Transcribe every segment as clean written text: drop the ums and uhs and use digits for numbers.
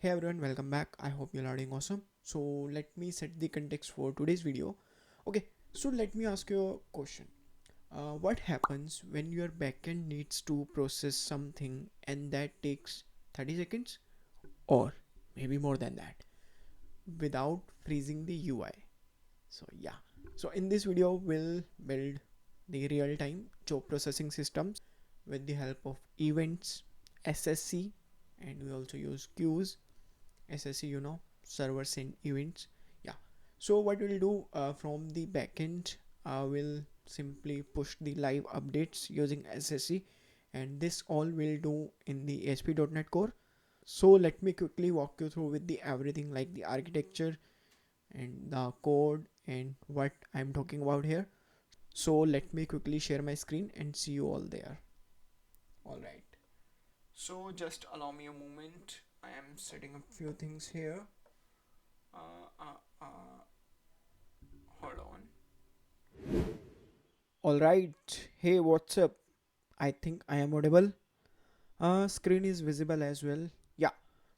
Hey everyone, welcome back. I hope you're all doing awesome. So let me set the context for today's video. Okay, so let me ask you a question. What happens when your backend needs to process something and that takes 30 seconds or maybe more than that without freezing the UI? So in this video we'll build the real-time job processing systems with the help of events, SSE, and we also use queues. SSE, servers and events. Yeah. So what we'll do from the backend, we'll simply push the live updates using SSE, and this all we'll do in the ASP.NET Core. So let me quickly walk you through with the everything like the architecture and the code and what I'm talking about here. So let me quickly share my screen and see you all there. All right. So just allow me a moment. I am setting up few things here. Uh, uh, uh, Hold on. All right. Hey, what's up? I think I am audible. Screen is visible as well. Yeah.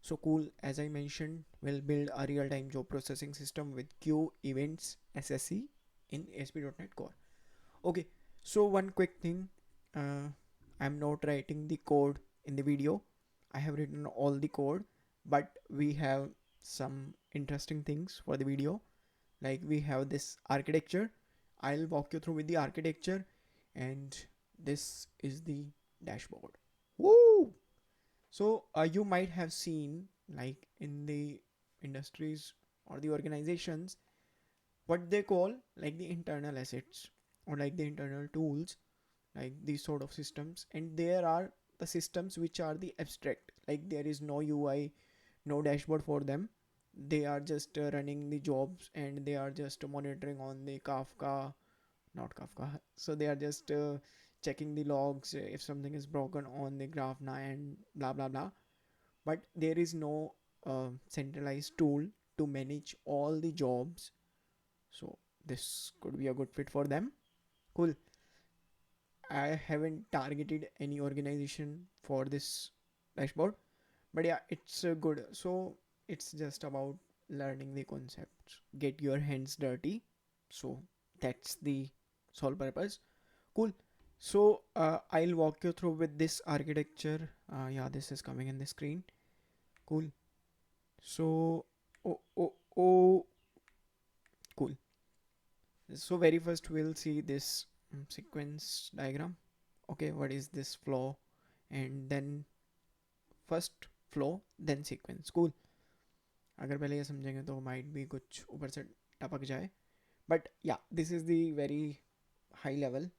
So cool. As I mentioned, we'll build a real-time job processing system with queue events SSE in ASP.NET Core. Okay. So one quick thing. Uh, I'm not writing the code in the video. I have written all the code, but we have some interesting things for the video. Like we have this architecture. I'll walk you through with the architecture, and this is the dashboard. Woo! So you might have seen like in the industries or the organizations what they call like the internal assets or like the internal tools, like these sort of systems, and there are the systems which are the abstract, like there is no UI, no dashboard for them. They are just running the jobs and they are just monitoring on the Kafka, not Kafka. So they are just checking the logs if something is broken on the Grafana and blah blah blah. But there is no centralized tool to manage all the jobs. So this could be a good fit for them. Cool. I haven't targeted any organization for this dashboard, but yeah, it's good. So it's just about learning the concepts, get your hands dirty. So that's the sole purpose. Cool. So I'll walk you through with this architecture. Yeah, this is coming in the screen. Cool. So oh, cool. So very first we'll see this sequence diagram. Okay, what is this flow? And then first flow then sequence. Cool. अगर पहले ये समझेंगे तो might भी कुछ ऊपर से टपक जाए, but yeah, this is the very high level.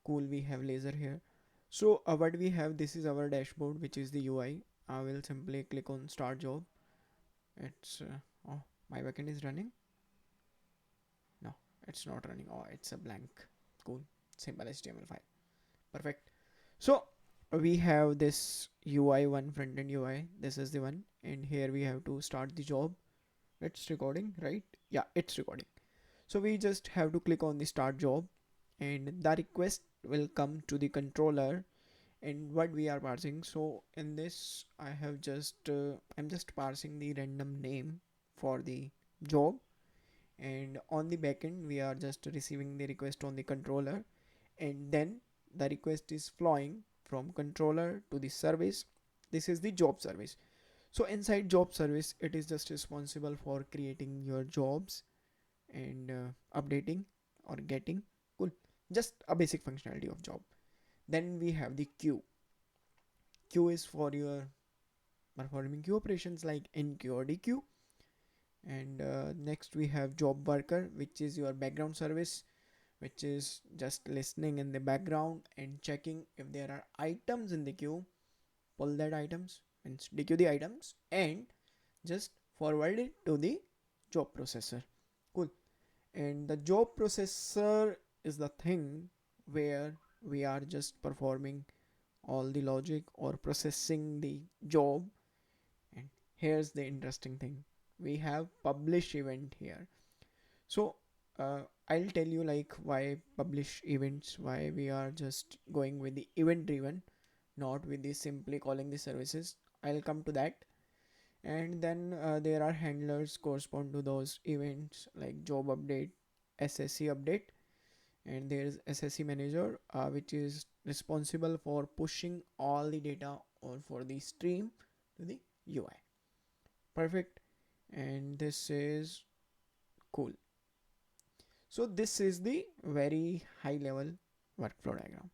Cool. We have laser here. So what we have, this is our dashboard, which is the UI. I will simply click on start job. It's oh, my backend is running. No, it's not running. Oh, it's a blank. Cool. Simple HTML file. Perfect. So we have this UI one, front end UI. This is the one, and here we have to start the job. It's recording, right? Yeah, it's recording. So we just have to click on the start job, and the request will come to the controller and what we are parsing. So in this I have just I'm just parsing the random name for the job, and on the backend we are just receiving the request on the controller, and then the request is flowing from controller to the service. This is the job service. So inside job service it is just responsible for creating your jobs and updating or getting. Cool. Just a basic functionality of job. Then we have the queue. Queue is for your performing queue operations like NQ or DQ. And next we have job worker, which is your background service, which is just listening in the background and checking if there are items in the queue. Pull that items and DQ the items and just forward it to the job processor. Cool. And the job processor is the thing where we are just performing all the logic or processing the job. And here's the interesting thing, we have publish event here. So I'll tell you like why publish events, why we are just going with the event driven, not with the simply calling the services. I'll come to that. And then there are handlers correspond to those events like job update, SSE update, and there is SSE manager, which is responsible for pushing all the data or for the stream to the UI. Perfect. And this is cool. So this is the very high level workflow diagram.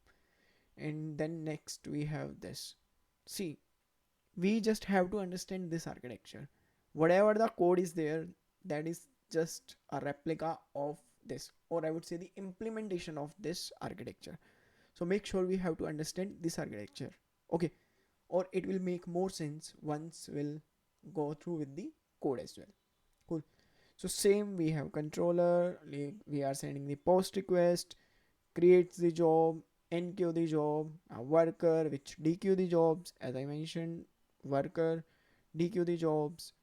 And then next we have this. See, we just have to understand this architecture. Whatever the code is there, that is just a replica of this, or I would say the implementation of this architecture. So make sure we have to understand this architecture. Okay, or it will make more sense once we'll go through with the code as well. Cool. So same, we have controller, we are sending the post request, creates the job, enqueue the job, a worker which dequeue the jobs, as I mentioned, worker dequeue the jobs,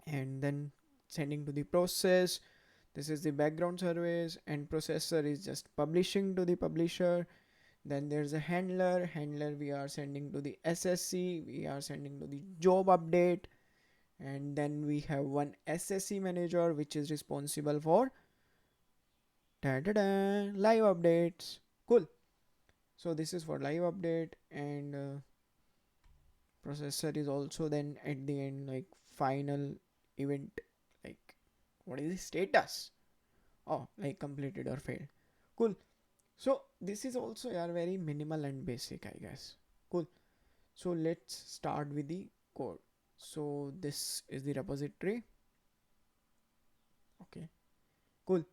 and then sending to the process. This is the background service, and processor is just publishing to the publisher. Then there's a handler we are sending to the SSE, we are sending to the job update, and then we have one SSE manager which is responsible for live updates. Cool. So this is for live update, and processor is also then at the end, like final event, like what is the status, oh, like completed or failed. Cool. So this is also, yeah, very minimal and basic, I guess. Cool. So let's start with the code. So this is the repository. Okay, cool.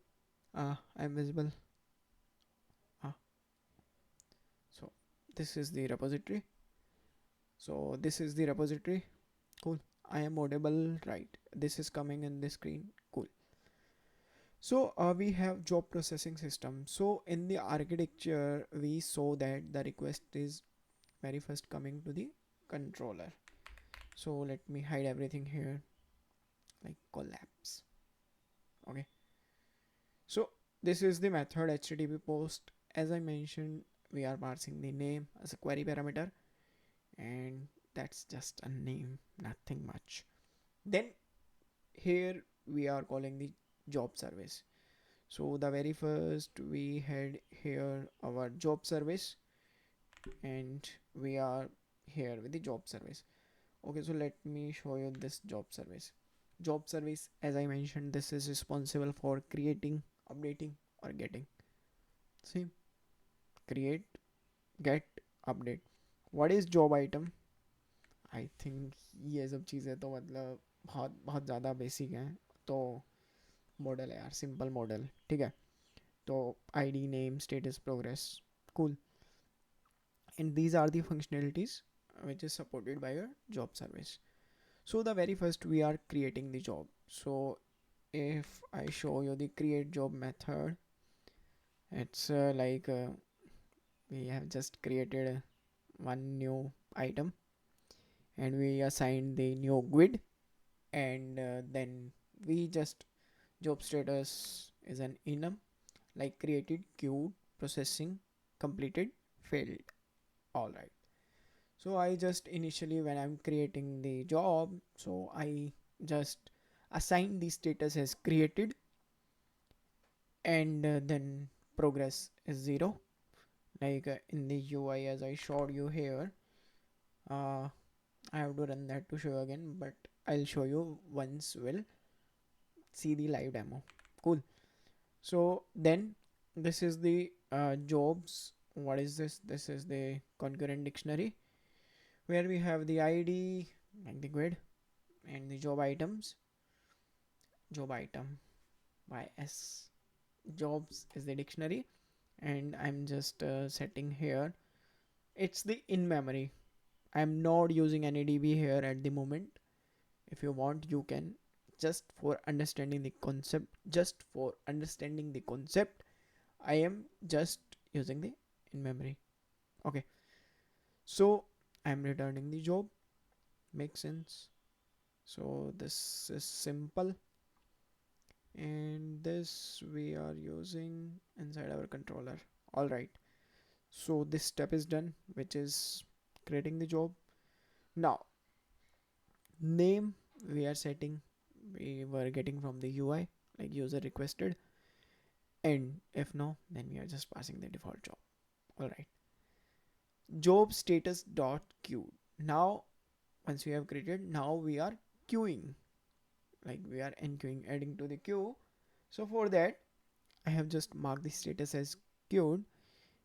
I'm visible. uh, so this is the repository. Cool. I am audible, right? This is coming in the screen. Cool. So we have job processing system. So in the architecture, we saw that the request is very first coming to the controller. So let me hide everything here, like collapse. Okay. So this is the method HTTP post. As I mentioned, we are parsing the name as a query parameter, and that's just a name, nothing much. Then here we are calling the job service. So the very first we had here our job service, and we are here with the job service. Okay, so let me show you this job service. Job service, as I mentioned, this is responsible for creating, updating, or getting. See, create, get, update. What is job item? I think ये सब चीज़ें तो मतलब बहुत बहुत ज़्यादा basic हैं. तो मॉडल है यार, सिंपल मॉडल, ठीक है. तो ID, name, status, progress. Cool. And these are the functionalities which is supported by your job service. So the very first we are creating the job. So if I show you the create job method, it's we have just created one new item, and we assign the new grid, and then we just job status is an enum, like created, queued, processing, completed, failed. All right. So I just initially, when I'm creating the job, so I just assign the status as created, and then progress is 0, like in the UI as I showed you here. uh, I have to run that to show again, but I'll show you once we'll see the live demo. Cool. So then this is the jobs. What is this? This is the concurrent dictionary, where we have the ID, like the grid, and the job items. Job item ys jobs is the dictionary, and I'm just setting here, it's the in memory. I'm not using any db here at the moment. If you want, you can, just for understanding the concept, I am just using the in memory. Okay. So I'm returning the job. Makes sense. So this is simple, and this we are using inside our controller. All right. So this step is done, which is creating the job. Now Name we are setting, we were getting from the UI, like user requested. And if no, then we are just passing the default job. All right. Job status dot queue. Now once we have created, now we are queuing, like we are enqueuing, adding to the queue. So for that, I have just marked the status as queued,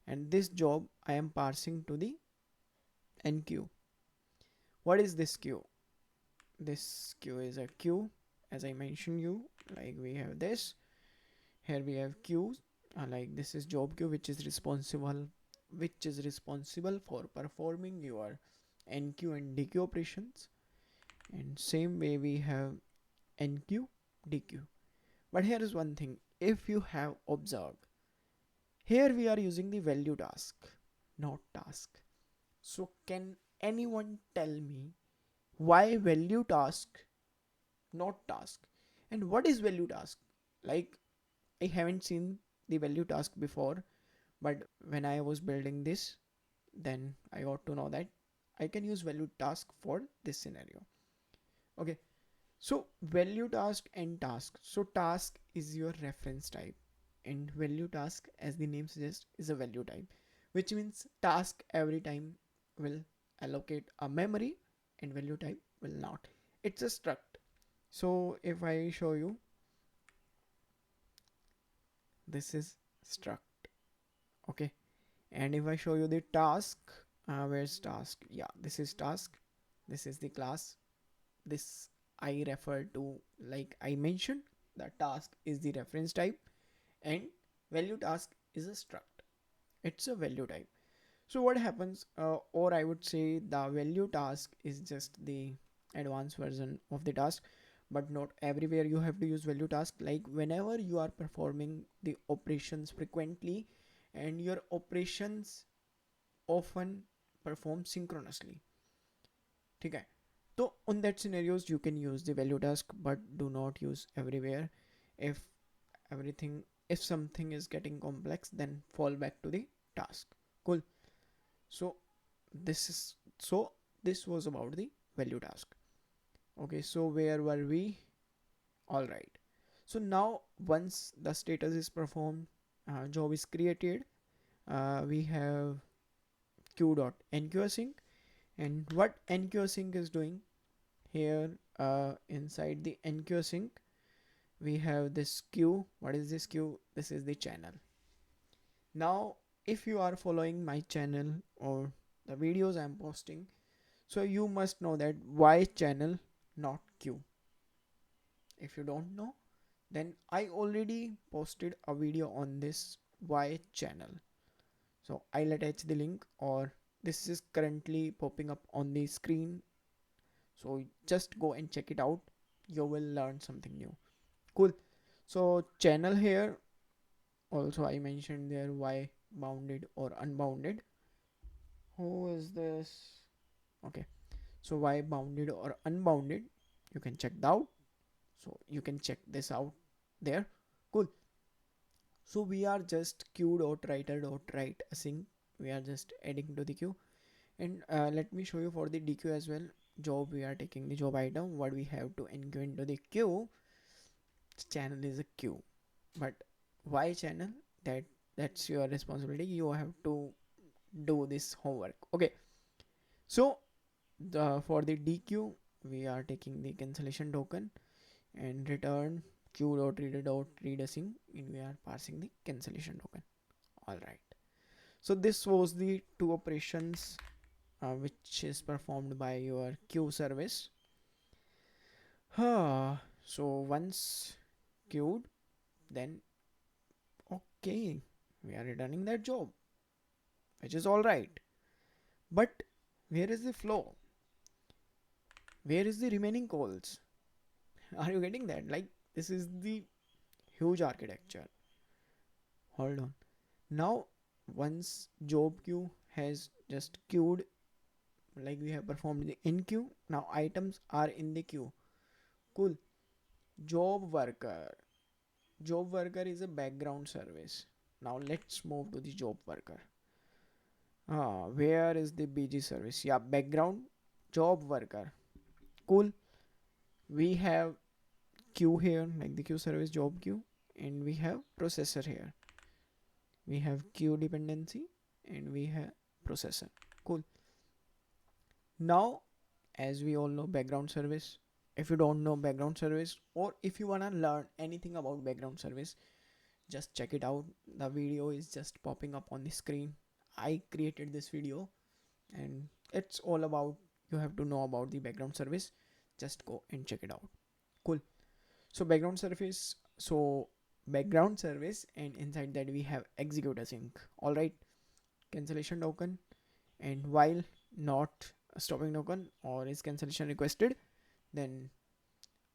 and this job I am parsing to the enqueue. What is this queue? This queue is a queue, as I mentioned you, like we have this. Here we have queues, like this is job queue, which is responsible for performing your NQ and DQ operations. And same way we have NQ, DQ. But here is one thing, if you have observed, here we are using the value task, not task. So can anyone tell me why value task, not task? And what is value task? Like, I haven't seen the value task before, but when I was building this, then I got to know that I can use value task for this scenario. Okay, so value task and task. So task is your reference type, and value task, as the name suggests, is a value type, which means task every time will allocate a memory and value type will not. It's a struct. So if I show you, this is struct. Okay, and if I show you the task, where's task? Yeah, this is task. This is the class. This I refer to, like I mentioned, the task is the reference type and value task is a struct. It's a value type. So what happens, or I would say the value task is just the advanced version of the task, but not everywhere you have to use value task. Like whenever you are performing the operations frequently and your operations often perform synchronously. Okay. So on that scenarios you can use the value task, but do not use everywhere. If everything, if something is getting complex, then fall back to the task. Cool. So this is, so this was about the value task. Okay, so where were we? All right. So now once the status is performed, job is created, we have queue.nqsync. And what nqsync is doing here, inside the nqsync, we have this queue. What is this queue? This is the channel. Now if you are following my channel or the videos I'm posting, so you must know that why channel, not queue. If you don't know, then I already posted a video on this why channel. So I'll attach the link, or this is currently popping up on the screen. So just go and check it out. You will learn something new. Cool. So channel here, also I mentioned there why bounded or unbounded. Who is this? Okay. So why bounded or unbounded? You can check that out. So you can check this out there. Cool. So we are just queue.writer.write async. We are just adding to the queue. And let me show you for the DQ as well. Job, we are taking the job item. What we have to enqueue into the queue. Channel is a queue. But why channel? That's your responsibility. You have to do this homework. Okay. So for the DQ, we are taking the cancellation token and return queue.reader.read async, and we are parsing the cancellation token. All right. So this was the two operations which is performed by your queue service. So once queued, then okay, we are returning that job, which is all right. But where is the flow? Where is the remaining calls? Are you getting that? Like, this is the huge architecture. Hold on. Now once job queue has just queued, like we have performed the in queue, now items are in the queue. Cool. Job worker. Job worker is a background service. Now let's move to the job worker. Where is the BG service? Yeah, background job worker. Cool. we have queue here, like the queue service job queue, and we have processor here. We have queue dependency and we have processor. Cool. Now, as we all know, background service. If you don't know background service, or if you wanna learn anything about background service, just check it out. The video is just popping up on the screen. I created this video, and it's all about, you have to know about the background service. Just go and check it out. Cool. So background service, and inside that we have execute async. All right, cancellation token, and while not a stopping token or is cancellation requested, then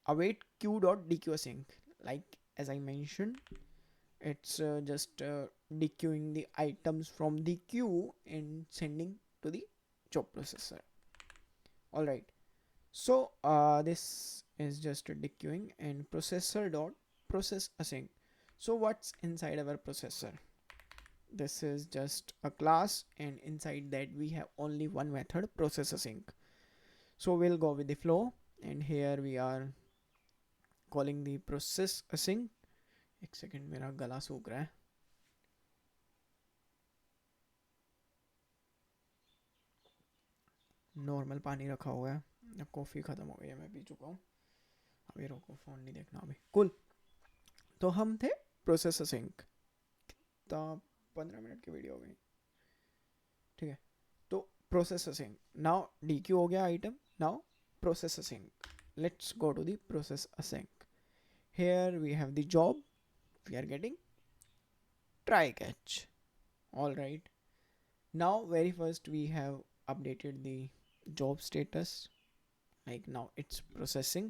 await queue.dequeue async. Like as I mentioned, it's just dequeuing the items from the queue and sending to the job processor. All right. So this is just a dequeuing and processor dot process async. So what's inside our processor? This is just a class, and inside that we have only one method, process async. So we'll go with the flow, and here we are calling the process async. एक second, मेरा गला सूख रहा है. Normal पानी रखा हुआ है, अब कॉफ़ी ख़त्म हो गई है, मैं पी चुका हूँ. अभी रोको, फ़ोन नहीं देखना अभी. कुल. तो हम थे प्रोसेस असिंक. तो 15 मिनट की वीडियो हो गई. ठीक है. तो process async. Now dequeue हो गया item. Now process async. Let's go to the process async. Here we have the job. We are getting try catch. All right. Now very first we have updated the job status. Like now it's processing,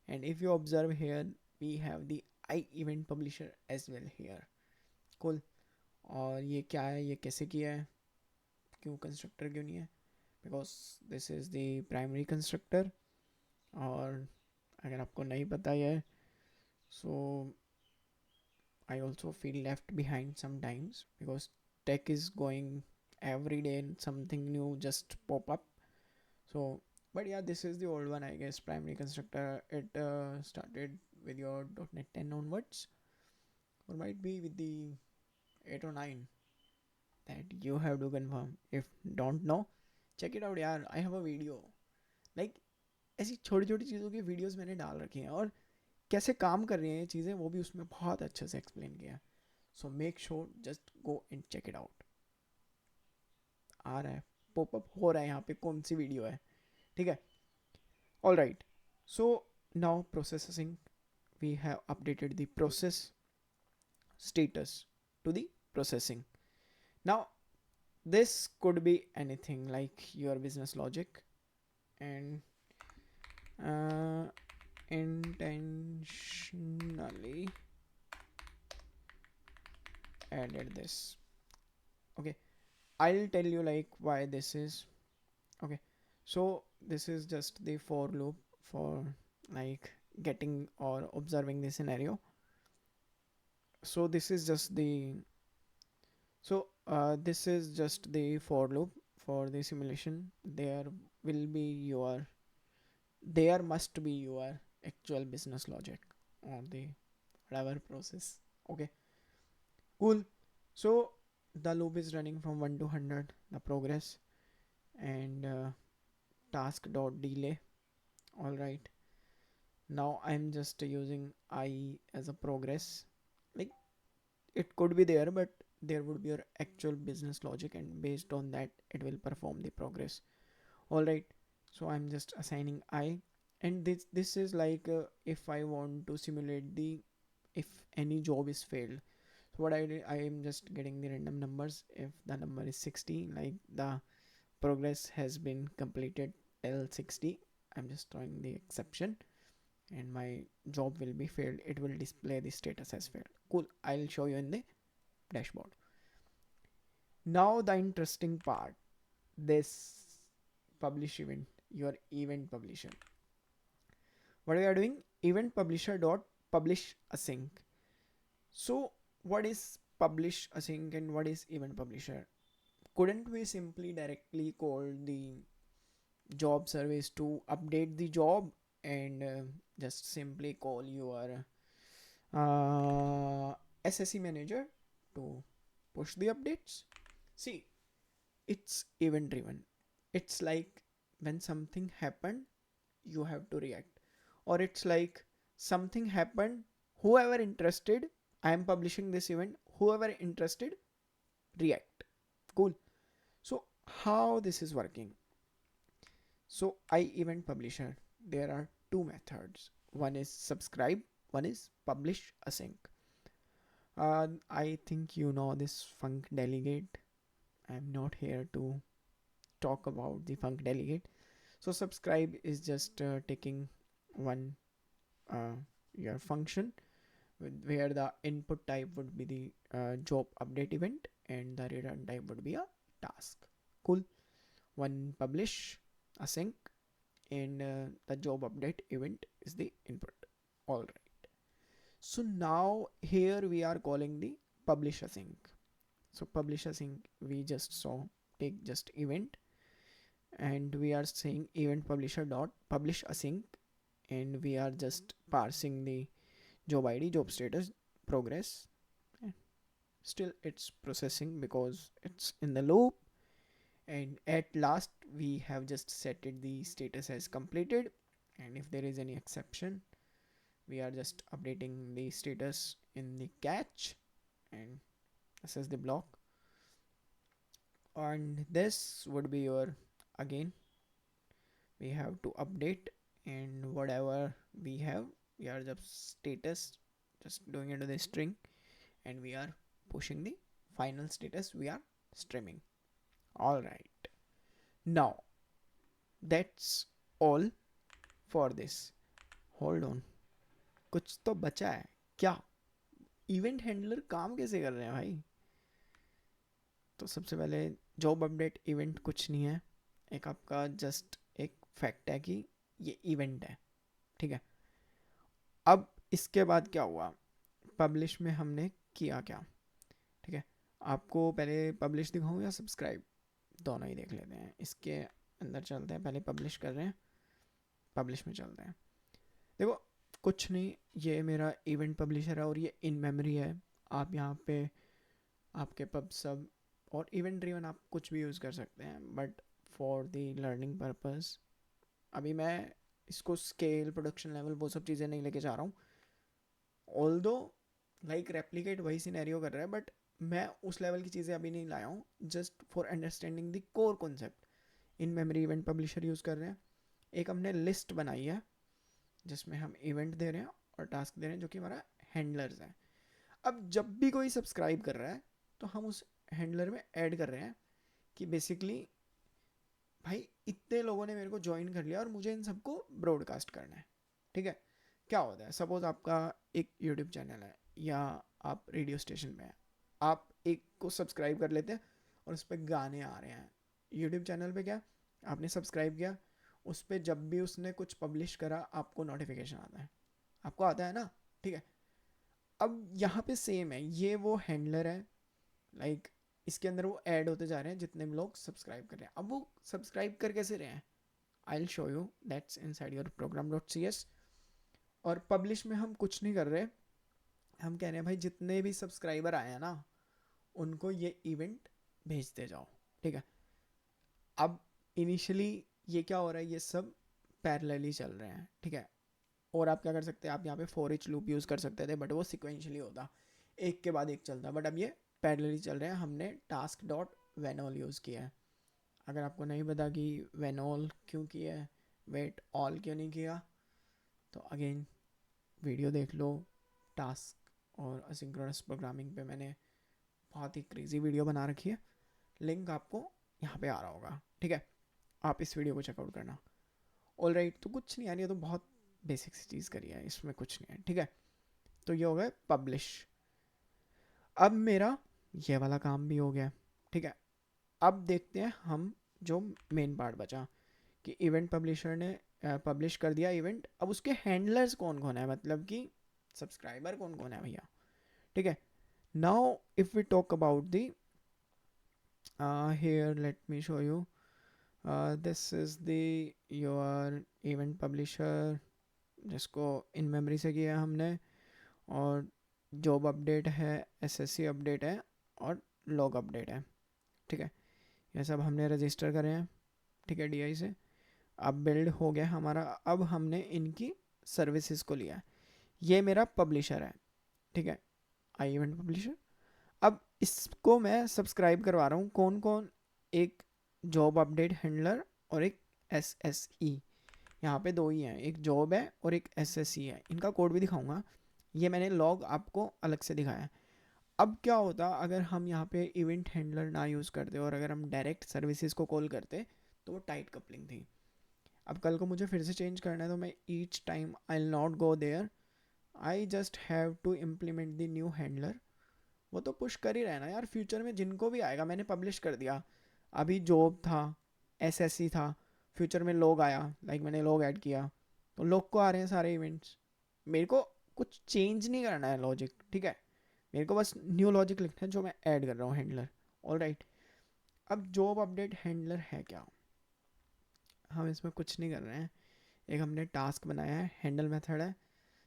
and if you observe here we have the I event publisher as well here. Cool. और ये क्या है, ये कैसे किया है, क्यों constructor क्यों नहीं है? Because this is the primary constructor. और अगर आपको नहीं पता है, सो I also feel left behind sometimes because tech is going every day and something new just pop up. So but yeah, this is the old one, I guess. Primary constructor, it started with your .NET 10 onwards, or might be with the 8 or 9. That you have to confirm. If don't know, check it out यार. I have a video. Like ऐसी छोटी छोटी चीज़ों की videos मैंने डाल रखी हैं, और कैसे काम कर रही हैं ये चीज़ें वो भी उसमें बहुत अच्छे से एक्सप्लेन किया है. So make sure just go and check it out. आ रहा है, पॉपअप हो रहा है यहाँ पे कौन सी वीडियो है. ठीक है. All right. So now processing, we have updated the process status to the processing. Now this could be anything like your business logic, and intentionally added this. Okay, I'll tell you like why this is. Okay, so this is just the for loop for like getting or observing the scenario. So this is just the this is just the for loop for the simulation. Will be your there must be your actual business logic on the whatever process. Okay, cool. So the loop is running from 1 to 100, the progress, and task dot delay. All right. Now I'm just using I as a progress. Like it could be there, but there would be your actual business logic, and based on that it will perform the progress. All right. So I'm just assigning I, and this is like if I want to simulate the if any job is failed. So what I did, I am just getting the random numbers. If the number is 60, like the progress has been completed till 60, I'm just throwing the exception, and my job will be failed. It will display the status as failed. Cool. I'll show you in the dashboard. Now the interesting part, this publish event, your event publisher. What we are doing, event publisher dot publish async. So what is publish async and what is event publisher? Couldn't we simply directly call the job service to update the job and just simply call your SSE manager to push the updates. See, it's event driven. It's like when something happened, you have to react. Or it's like something happened, whoever interested, I am publishing this event, whoever interested, react. Cool. So, how this is working? So, I event publisher, there are two methods. One is subscribe, one is publish async. I think you know this Funk delegate. I'm not here to talk about the Funk delegate. So subscribe is just taking one uh, your function where the input type would be the job update event and the return type would be a task. Cool. One publish async and the job update event is the input. All right. So now here we are calling the publish async. So publish async we just saw, take just event, and we are saying event publisher dot publish async, and we are just parsing the job id, job status, progress. Still it's processing because it's in the loop, and at last we have just set it the status as completed, and if there is any exception we are just updating the status in the catch, and this is the block. And this would be your, again we have to update, and whatever we are just status just doing into the string, and we are pushing the final status we are streaming. All right, now that's all for this. Hold on, कुछ तो बचा है क्या? Event handler काम कैसे कर रहे हैं भाई? तो सबसे पहले जॉब अपडेट इवेंट कुछ नहीं है, एक आपका जस्ट एक फैक्ट है कि ये इवेंट है, ठीक है। अब इसके बाद क्या हुआ, पब्लिश में हमने किया क्या, ठीक है। आपको पहले पब्लिश दिखाऊं या सब्सक्राइब, दोनों ही देख लेते हैं। इसके अंदर चलते हैं, पहले पब्लिश कर रहे हैं, पब्लिश में चलते हैं। देखो कुछ नहीं, ये मेरा इवेंट पब्लिशर है और ये इन मेमोरी है। आप यहाँ पे आपके पब सब और इवेंट ड्रिवन आप कुछ भी यूज़ कर सकते हैं, but for the learning purpose अभी मैं इसको स्केल, प्रोडक्शन लेवल, वो सब चीज़ें नहीं लेके जा रहा हूँ। ऑल दो लाइक रेप्लिकेट वही सिनेरियो कर रहा है, बट मैं उस लेवल की चीज़ें अभी नहीं लाया हूँ, just for understanding the core concept. In memory event publisher use कर रहे हैं। एक हमने लिस्ट बनाई है जिसमें हम इवेंट दे रहे हैं और टास्क दे रहे हैं, जो कि हमारा हैंडलर्स है। अब जब भी कोई सब्सक्राइब कर रहा है तो हम उस हैंडलर में ऐड कर रहे हैं कि बेसिकली भाई इतने लोगों ने मेरे को ज्वाइन कर लिया और मुझे इन सबको ब्रॉडकास्ट करना है, ठीक है। क्या होता है, सपोज आपका एक यूट्यूब चैनल है या आप रेडियो स्टेशन पे हैं, आप एक को सब्सक्राइब कर लेते हैं और उस पर गाने आ रहे हैं। यूट्यूब चैनल पे क्या, आपने सब्सक्राइब किया, उस पर जब भी उसने कुछ पब्लिश करा आपको नोटिफिकेशन आता है, आपको आता है ना, ठीक है। अब यहाँ पे सेम है, ये वो हैंडलर है, लाइक इसके अंदर वो ऐड होते जा रहे हैं जितने भी लोग सब्सक्राइब कर रहे हैं। अब वो सब्सक्राइब कर कैसे रहे हैं, I will show you, that's inside your program dot C S. और पब्लिश में हम कुछ नहीं कर रहे, हम कह रहे हैं भाई जितने भी सब्सक्राइबर आए हैं ना उनको ये इवेंट भेजते जाओ, ठीक है। अब इनिशियली ये क्या हो रहा है, ये सब पैरेलली चल रहे हैं, ठीक है। और आप क्या कर सकते हैं, आप यहाँ पे फॉर ईच लूप यूज़ कर सकते थे, बट वो सिक्वेंशली होता, एक के बाद एक चलता, बट अब ये पैरेलली चल रहे हैं। हमने टास्क डॉट वेनॉल यूज़ किया है। अगर आपको नहीं पता कि वेनॉल क्यों किया है, वेट ऑल क्यों नहीं किया, तो अगेन वीडियो देख लो। टास्क और असिंक्रोनस प्रोग्रामिंग पे मैंने बहुत ही क्रेजी वीडियो बना रखी है, लिंक आपको यहाँ पे आ रहा होगा, ठीक है। आप इस वीडियो को चेकआउट करना। ऑल राइट, तो कुछ नहीं यार, ये तो बहुत बेसिक सी चीज़ करी है, इसमें कुछ नहीं है, ठीक है। तो ये हो गया पब्लिश। अब मेरा ये वाला काम भी हो गया, ठीक है। अब देखते हैं हम जो मेन पार्ट बचा कि इवेंट पब्लिशर ने पब्लिश कर दिया इवेंट, अब उसके हैंडलर्स कौन कौन है, मतलब कि सब्सक्राइबर कौन कौन है भैया, ठीक है। Now if we talk about the here let me show you, this is the your event publisher, जिसको इन मेमोरी से किया है हमने, और जॉब अपडेट है, एसएससी अपडेट है, और लॉग अपडेट है। ठीक है, ये सब हमने रजिस्टर करे हैं। ठीक है, डीआई से अब बिल्ड हो गया हमारा। अब हमने इनकी सर्विसेज को लिया है। ये मेरा पब्लिशर है। ठीक है, आई इवेंट पब्लिशर। अब इसको मैं सब्सक्राइब करवा रहा हूँ। कौन कौन? एक जॉब अपडेट हैंडलर और एक एसएसई। यहाँ पे दो ही हैं, एक जॉब है और एक एसएसई है। इनका कोड भी दिखाऊंगा। ये मैंने लॉग आपको अलग से दिखाया है। अब क्या होता अगर हम यहाँ पे इवेंट हैंडलर ना यूज़ करते और अगर हम डायरेक्ट सर्विसेज को कॉल करते, तो वो टाइट कपलिंग थी। अब कल को मुझे फिर से चेंज करना है, तो मैं each time I will not go there, I just have to implement the new handler. वो तो पुश कर ही रहे ना यार, फ्यूचर में जिनको भी आएगा। मैंने पब्लिश कर दिया, अभी जॉब था, एसएससी था, फ्यूचर में लोग आया, लाइक मैंने लोग ऐड किया, तो लोग को आ रहे हैं सारे इवेंट्स। मेरे को कुछ चेंज नहीं करना है लॉजिक। ठीक है, मेरे को बस न्यू लॉजिक लिखना है जो मैं ऐड कर रहा हूँ हैंडलर। ऑल राइट, अब जॉब अपडेट हैंडलर है क्या? हम इसमें कुछ नहीं कर रहे हैं। एक हमने टास्क बनाया है, हैंडल मेथड है,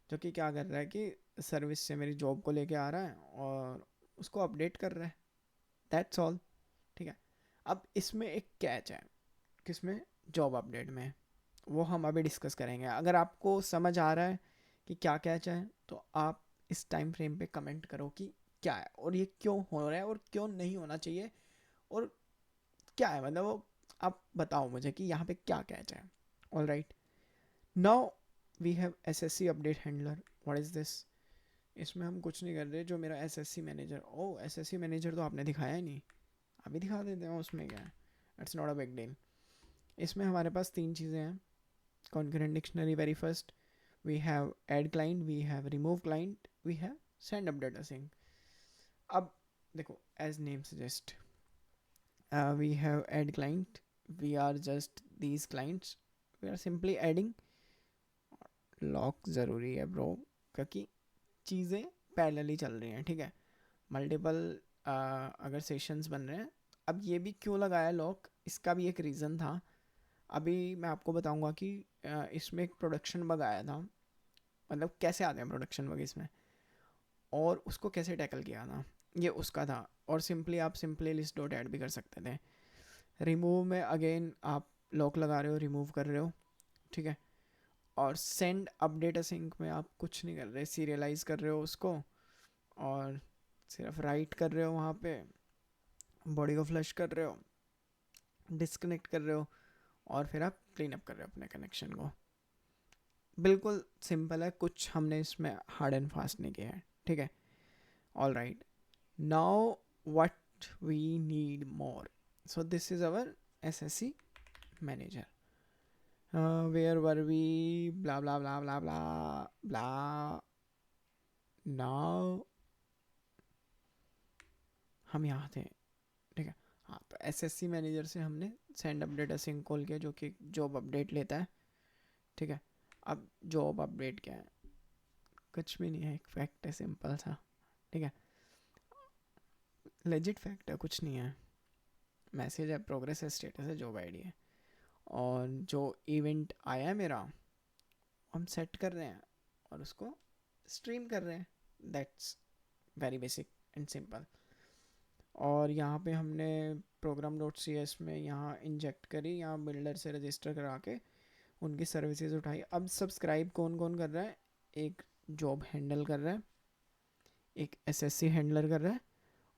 जो कि क्या कर रहा है कि सर्विस से मेरी जॉब को लेके आ रहा है और उसको अपडेट कर रहा है। That's all. ठीक है, अब इसमें एक कैच है। किसमें? जॉब अपडेट में। वो हम अभी डिस्कस करेंगे। अगर आपको समझ आ रहा है कि क्या कैच है, तो आप इस टाइम फ्रेम पे कमेंट करो कि क्या है और ये क्यों हो रहा है और क्यों नहीं होना चाहिए, और क्या है मतलब वो आप बताओ मुझे कि यहाँ पे क्या कैच है। All right, now we have SSC update handler. What is this? इसमें हम कुछ नहीं कर रहे। जो मेरा SSC manager, oh SSC manager तो आपने दिखाया ही नहीं, अभी दिखा देते हैं। उसमें क्या है, it's not a big deal. इसमें हमारे पास तीन चीज़ें हैं। Concurrent dictionary very first, we have add client, we have remove client, we have send update async. अब देखो, as name suggest, we have add client, we are just these clients, we are simply adding। Lock ज़रूरी है bro, क्योंकि चीज़ें parallelly चल रही हैं। ठीक है, मल्टीपल अगर सेशंस बन रहे हैं। अब ये भी क्यों लगाया लॉक, इसका भी एक रीज़न था। अभी मैं आपको बताऊंगा कि इसमें एक प्रोडक्शन बग आया था, मतलब कैसे आते हैं प्रोडक्शन बग इसमें, और उसको कैसे टैकल किया था, ये उसका था। और सिंपली आप सिंपली लिस्ट डॉट ऐड भी कर सकते थे। रिमूव में अगेन आप लॉक लगा रहे हो, रिमूव कर रहे हो। ठीक है, और सेंड अपडेट असिंक में आप कुछ नहीं कर रहे, सीरियलाइज कर रहे हो उसको, और सिर्फ राइट कर रहे हो वहाँ पे, बॉडी को फ्लश कर रहे हो, डिस्कनेक्ट कर रहे हो, और फिर आप क्लीन अप कर रहे हो अपने कनेक्शन को। बिल्कुल सिंपल है, कुछ हमने इसमें हार्ड एंड फास्ट नहीं किया है। ठीक है, all right, now what we need more, so this is our ssc manager. Where were we? Blah blah blah blah blah blah. Now हम यहाँ थे। ठीक है, हाँ, तो एसएससी मैनेजर से हमने सेंड अपडेट असिंक कॉल किया, जो कि जॉब अपडेट लेता है। ठीक है, अब जॉब अपडेट क्या है? कुछ भी नहीं है, एक फैक्ट है सिंपल सा। ठीक है, लेजिट फैक्ट है, कुछ नहीं है। मैसेज है, प्रोग्रेस है, स्टेटस है, जॉब आईडी है, और जो इवेंट आया है मेरा, हम सेट कर रहे हैं और उसको स्ट्रीम कर रहे हैं। That's very basic and simple. और यहाँ पे हमने प्रोग्राम डॉट सी एस में यहाँ इंजेक्ट करी, यहाँ बिल्डर से रजिस्टर करा के उनकी सर्विसेज उठाई। अब सब्सक्राइब कौन कौन कर रहा है? एक जॉब हैंडल कर रहा है, एक एसएससी हैंडलर कर रहा है,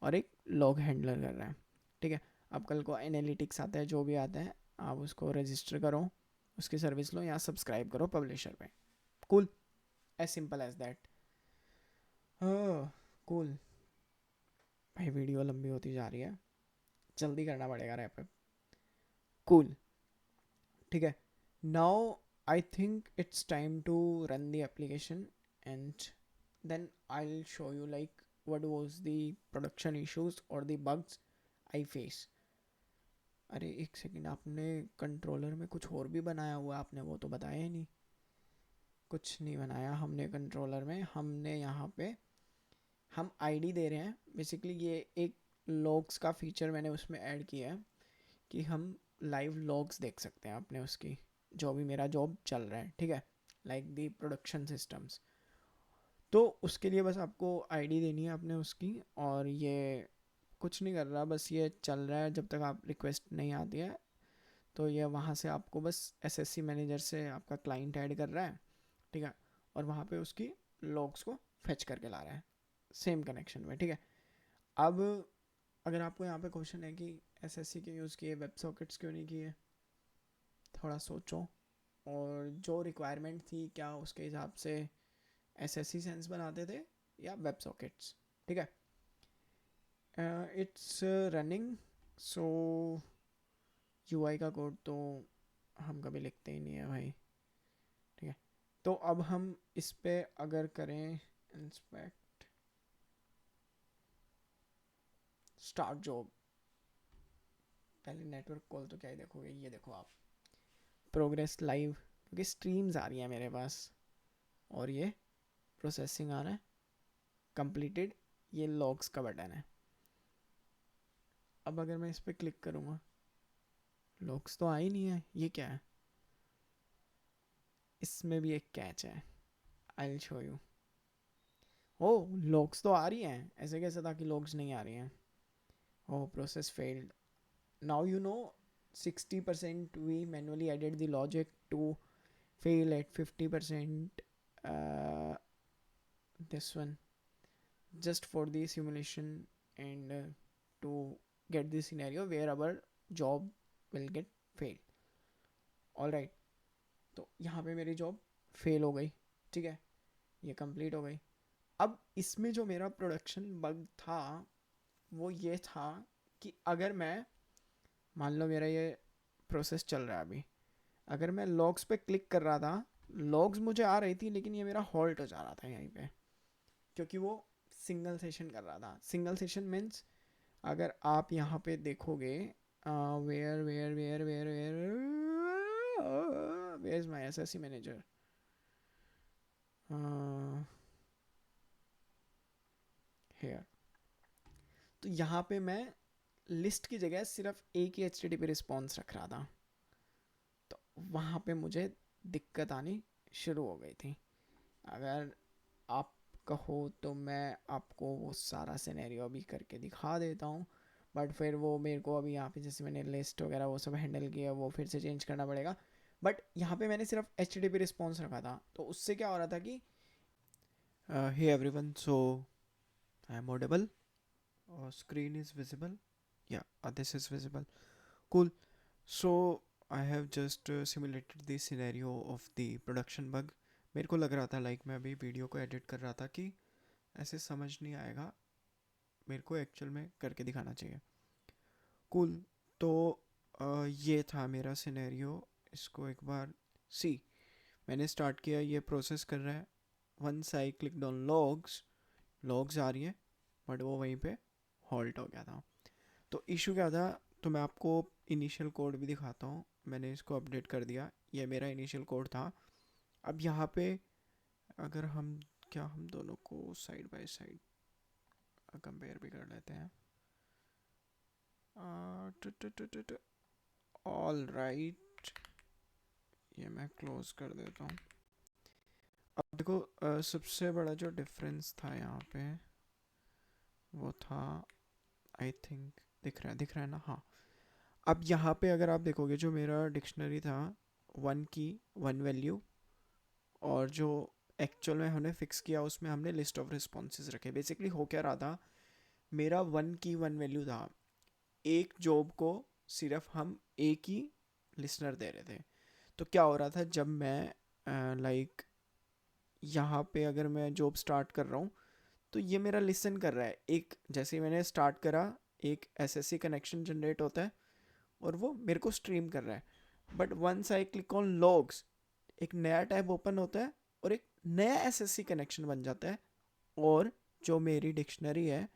और एक लॉग हैंडलर कर रहा है। ठीक है, अब कल को एनालिटिक्स आता है, जो भी आता है, आप उसको रजिस्टर करो, उसकी सर्विस लो, यहाँ सब्सक्राइब करो पब्लिशर पे। Cool, as simple as that. Cool भाई, वीडियो लंबी होती जा रही है, जल्दी करना पड़ेगा रैप अप। कूल, ठीक है, now I think it's time to run the application, and then I'll show you like what was the production issues or the bugs I face. अरे एक सेकंड, आपने कंट्रोलर में कुछ और भी बनाया हुआ, आपने वो तो बताया ही नहीं। कुछ नहीं बनाया हमने कंट्रोलर में। हमने यहाँ पे हम आईडी दे रहे हैं बेसिकली। ये एक लॉग्स का फीचर मैंने उसमें ऐड किया है कि हम लाइव लॉग्स देख सकते हैं अपने उसकी, जो भी मेरा जॉब चल रहा है। ठीक है, लाइक द प्रोडक्शन सिस्टम्स। तो उसके लिए बस आपको आईडी देनी है अपने उसकी, और ये कुछ नहीं कर रहा, बस ये चल रहा है जब तक आप रिक्वेस्ट नहीं आती है। तो ये वहाँ से आपको बस एसएससी मैनेजर से आपका क्लाइंट ऐड कर रहा है, ठीक है, और वहाँ पे उसकी लॉग्स को फेच करके ला रहा है सेम कनेक्शन में, ठीक है। अब अगर आपको यहाँ पे क्वेश्चन है कि एसएससी के यूज़ किए वेब सॉकेट्स क्यों नहीं किए, थोड़ा सोचो, और जो रिक्वायरमेंट थी क्या उसके हिसाब से एसएससी सेंस बनाते थे या वेब सॉकेट्स, ठीक है। It's running. सो यूआई का कोड तो हम कभी लिखते ही नहीं है भाई, ठीक है। तो अब हम इस पे अगर करें इंस्पेक्ट स्टार्ट जॉब, पहले नेटवर्क कॉल तो क्या ही देखोगे, ये देखो आप प्रोग्रेस लाइव, क्योंकि स्ट्रीम्स आ रही है मेरे पास, और ये प्रोसेसिंग आ रहा है कंप्लीटेड, ये लॉग्स का बटन है। अब अगर मैं इस पर क्लिक करूँगा, लॉग्स तो आ ही नहीं है, ये क्या है, इसमें भी एक कैच है, I will show you. Oh, logs तो आ रही हैं, ऐसे कैसे था कि लॉग्स नहीं आ रही हैं। Oh, process failed, now you know 60% we manually added the logic to fail at 50%, this one just for the simulation, and to get the scenario where our job will get failed. All right, तो यहाँ पे मेरी job fail हो गई, ठीक है, ये complete हो गई। अब इसमें जो मेरा प्रोडक्शन बग था वो ये था कि अगर मैं, मान लो मेरा ये प्रोसेस चल रहा है अभी, अगर मैं लॉग्स पे क्लिक कर रहा था, लॉग्स मुझे आ रही थी, लेकिन ये मेरा हॉल्ट हो जा रहा था यहीं पे, क्योंकि वो सिंगल सेशन कर रहा था। सिंगल सेशन मीन्स अगर आप यहाँ पे देखोगे, where where where where where where is my SSC manager, here, तो यहाँ पे मैं लिस्ट की जगह सिर्फ एक ही HTTP रिस्पॉन्स रख रहा था, तो वहाँ पे मुझे दिक्कत आनी शुरू हो गई थी। अगर आप कहो तो मैं आपको वो सारा सिनेरियो अभी करके दिखा देता हूँ, बट फिर वो मेरे को अभी यहाँ पे जैसे मैंने लिस्ट वगैरह वो सब हैंडल किया, वो फिर से चेंज करना पड़ेगा। बट यहाँ पे मैंने सिर्फ HTTP रिस्पॉन्स रखा था, तो उससे क्या हो रहा था कि hey everyone, so I am audible, screen is visible, yeah, this is visible, cool. So I have just simulated the scenario of the production bug. मेरे को लग रहा था लाइक मैं अभी वीडियो को एडिट कर रहा था कि ऐसे समझ नहीं आएगा, मेरे को एक्चुअल में करके दिखाना चाहिए, कूल। तो ये था मेरा सिनेरियो, इसको एक बार सी, मैंने स्टार्ट किया, ये प्रोसेस कर रहा है, once I click on logs, logs आ रही है, बट वो वहीं पे हॉल्ट हो गया था। तो इशू क्या था, तो मैं आपको इनिशियल कोड भी दिखाता हूँ, मैंने इसको अपडेट कर दिया, ये मेरा इनिशियल कोड था। अब यहाँ पे अगर हम, क्या हम दोनों को साइड बाय साइड कंपेयर भी कर लेते हैं, ऑल राइट, ये मैं क्लोज कर देता हूँ। अब देखो, सबसे बड़ा जो डिफरेंस था यहाँ पे वो था, आई थिंक दिख रहा है ना, हाँ। अब यहाँ पे अगर आप देखोगे, जो मेरा डिक्शनरी था, वन की वन वैल्यू, और जो एक्चुअल में हमने फिक्स किया उसमें हमने लिस्ट ऑफ रिस्पॉन्सेज रखे। बेसिकली हो क्या रहा था, मेरा वन की वन वैल्यू था, एक जॉब को सिर्फ हम एक ही लिसनर दे रहे थे। तो क्या हो रहा था, जब मैं लाइक यहाँ पे अगर मैं जॉब स्टार्ट कर रहा हूँ, तो ये मेरा लिसन कर रहा है, एक जैसे ही मैंने स्टार्ट करा एक एसएससी कनेक्शन जनरेट होता है और वो मेरे को स्ट्रीम कर रहा है। But once I click on logs, एक नया टैब ओपन होता है और एक नया एसएससी कनेक्शन बन जाता है, और जो मेरी डिक्शनरी है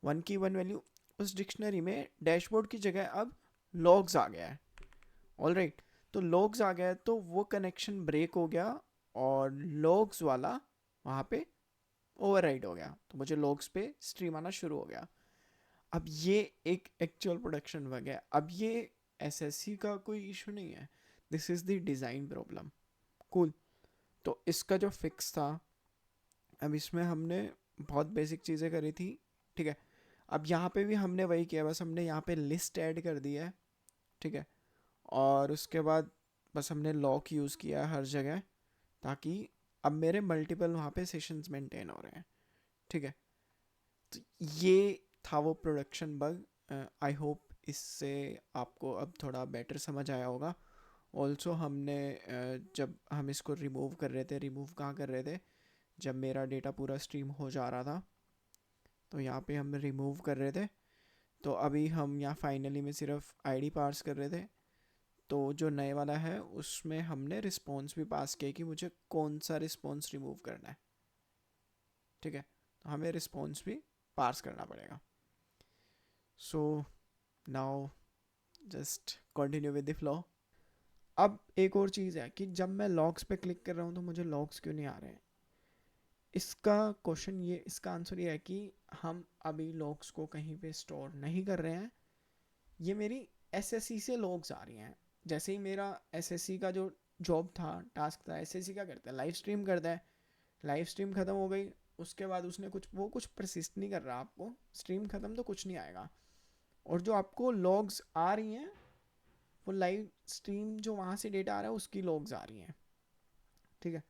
वन की वन वैल्यू, उस डिक्शनरी में डैशबोर्ड की जगह अब लॉग्स आ गया है। ऑल राइट, तो लॉग्स आ गया है, तो वो कनेक्शन ब्रेक हो गया और लॉग्स वाला वहाँ पे ओवरराइड हो गया, तो मुझे लॉग्स पे स्ट्रीम आना शुरू हो गया। अब ये एक एक्चुअल प्रोडक्शन बग है, अब ये एसएससी का कोई इशू नहीं है, this is the design problem, cool. तो इसका जो फिक्स था, अब इसमें हमने बहुत बेसिक चीज़ें करी थी, ठीक है। अब यहाँ पे भी हमने वही किया, बस हमने यहाँ पे लिस्ट ऐड कर दिया है, ठीक है। और उसके बाद बस हमने लॉक यूज़ किया है हर जगह, ताकि अब मेरे मल्टीपल वहाँ पे सेशंस मेंटेन हो रहे हैं, ठीक है। तो ये था वो प्रोडक्शन बग। आई होप इससे आपको अब थोड़ा बेटर समझ आया होगा। ऑल्सो हमने जब हम इसको रिमूव कर रहे थे, रिमूव कहाँ कर रहे थे, जब मेरा डेटा पूरा स्ट्रीम हो जा रहा था तो यहाँ पे हम रिमूव कर रहे थे। तो अभी हम यहाँ फाइनली में सिर्फ आईडी पार्स कर रहे थे। तो जो नए वाला है उसमें हमने रिस्पॉन्स भी पास किया कि मुझे कौन सा रिस्पॉन्स रिमूव करना है, ठीक है। तो हमें रिस्पॉन्स भी पार्स करना पड़ेगा। So now just continue with the flow. अब एक और चीज़ है कि जब मैं लॉग्स पे क्लिक कर रहा हूँ तो मुझे लॉग्स क्यों नहीं आ रहे हैं। इसका क्वेश्चन ये, इसका आंसर ये है कि हम अभी लॉग्स को कहीं पे स्टोर नहीं कर रहे हैं। ये मेरी एसएसई से लॉग्स आ रही हैं। जैसे ही मेरा एसएसई का जो जॉब था, टास्क था, एसएसई क्या करता है, लाइव स्ट्रीम करता है। लाइव स्ट्रीम ख़त्म हो गई, उसके बाद उसने कुछ परसिस्ट नहीं कर रहा, आपको स्ट्रीम ख़त्म तो कुछ नहीं आएगा। और जो आपको लॉग्स आ रही हैं वो लाइव स्ट्रीम जो वहाँ से डेटा आ रहा है उसकी लॉग्स आ रही हैं, ठीक है।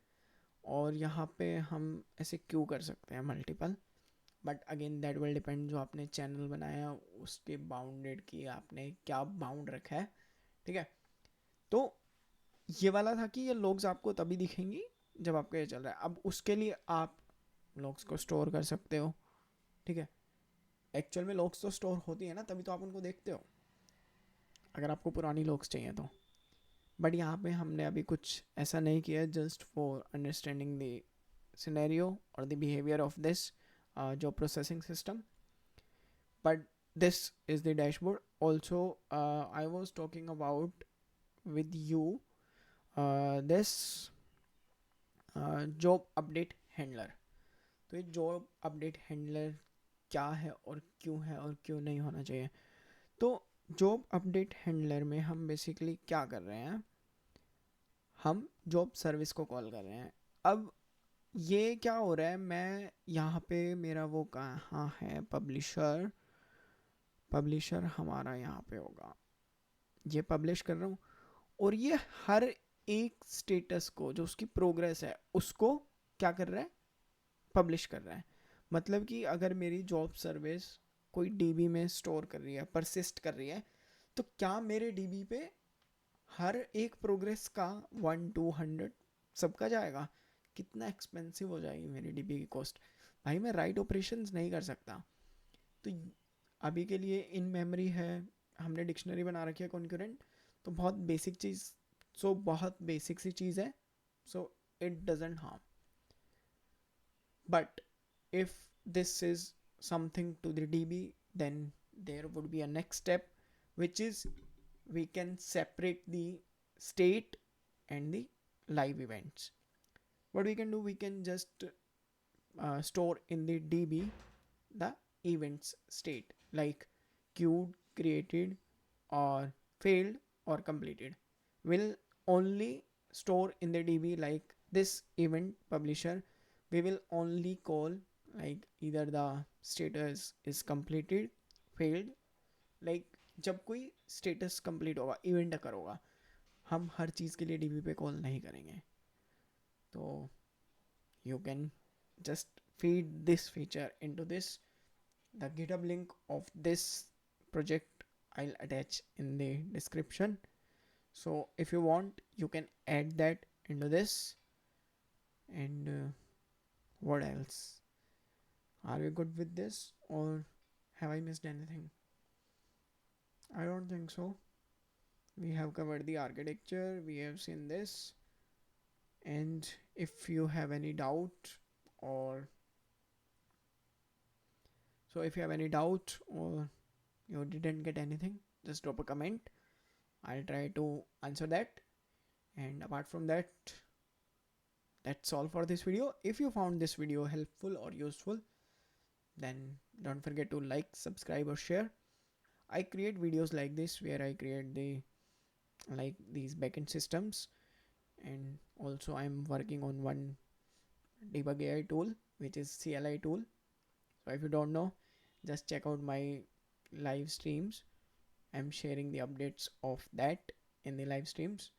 और यहाँ पे हम ऐसे क्यों कर सकते हैं multiple, but again that will depend, जो आपने चैनल बनाया उसके बाउंडेड की आपने क्या बाउंड रखा है, ठीक है। तो ये वाला था कि ये लॉग्स आपको तभी दिखेंगी जब आपका ये चल रहा है। अब उसके लिए आप लॉग्स को स्टोर कर सकते हो, ठीक है। एक्चुअल में लॉग्स तो स्टोर होती है ना, तभी तो आप उनको देखते हो, अगर आपको पुरानी लॉग्स चाहिए तो। बट यहाँ पे हमने अभी कुछ ऐसा नहीं किया, just for understanding the scenario और द बिहेवियर ऑफ दिस जो processing system. But this is the dashboard. Also, I was talking about with you this job update handler. तो ये जॉब अपडेट हैंडलर क्या है और क्यों नहीं होना चाहिए। तो जॉब अपडेट हैंडलर में हम बेसिकली क्या कर रहे हैं, हम जॉब सर्विस को कॉल कर रहे हैं। अब ये क्या हो रहा है, मैं यहाँ पे मेरा वो कहाँ है, पब्लिशर, पब्लिशर हमारा यहाँ पे होगा, ये पब्लिश कर रहा हूँ। और ये हर एक स्टेटस को, जो उसकी प्रोग्रेस है उसको क्या कर रहा है, पब्लिश कर रहा है। मतलब कि अगर मेरी जॉब सर्विस कोई डीबी में स्टोर कर रही है, परसिस्ट कर रही है, तो क्या मेरे डीबी पे हर एक प्रोग्रेस का 1 200 सबका जाएगा, कितना एक्सपेंसिव हो जाएगी मेरी डीबी की कॉस्ट। भाई मैं राइट ऑपरेशंस नहीं कर सकता। तो अभी के लिए इन मेमोरी है, हमने डिक्शनरी बना रखी है कॉन्करेंट, तो बहुत बेसिक चीज़, सो बहुत बेसिक सी चीज़ है, so it doesn't harm. But if this is something to the DB, then there would be a next step, which is we can separate the state and the live events. What we can do, we can just store in the DB the events state, like queued, created, or failed, or completed. Will only store in the DB like this event publisher. We will only call like either the status is completed, failed, like जब कोई status complete होगा, event occur होगा, हम हर चीज़ के लिए dB पे call नहीं करेंगे। तो you can just feed this feature into this. The GitHub link of this project I'll attach in the description. So if you want, you can add that into this. And what else? Are we good with this, or have I missed anything? I don't think so. We have covered the architecture, we have seen this. And if you have any doubt, or if you have any doubt or you didn't get anything, just drop a comment. I'll try to answer that. And apart from that, that's all for this video. If you found this video helpful or useful, then don't forget to like, subscribe, or share. I create videos like this where I create the like these backend systems, and also I'm working on one debug AI tool, which is CLI tool. So if you don't know, just check out my live streams. I'm sharing the updates of that in the live streams.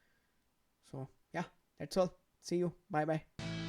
So yeah, that's all. See you. Bye bye.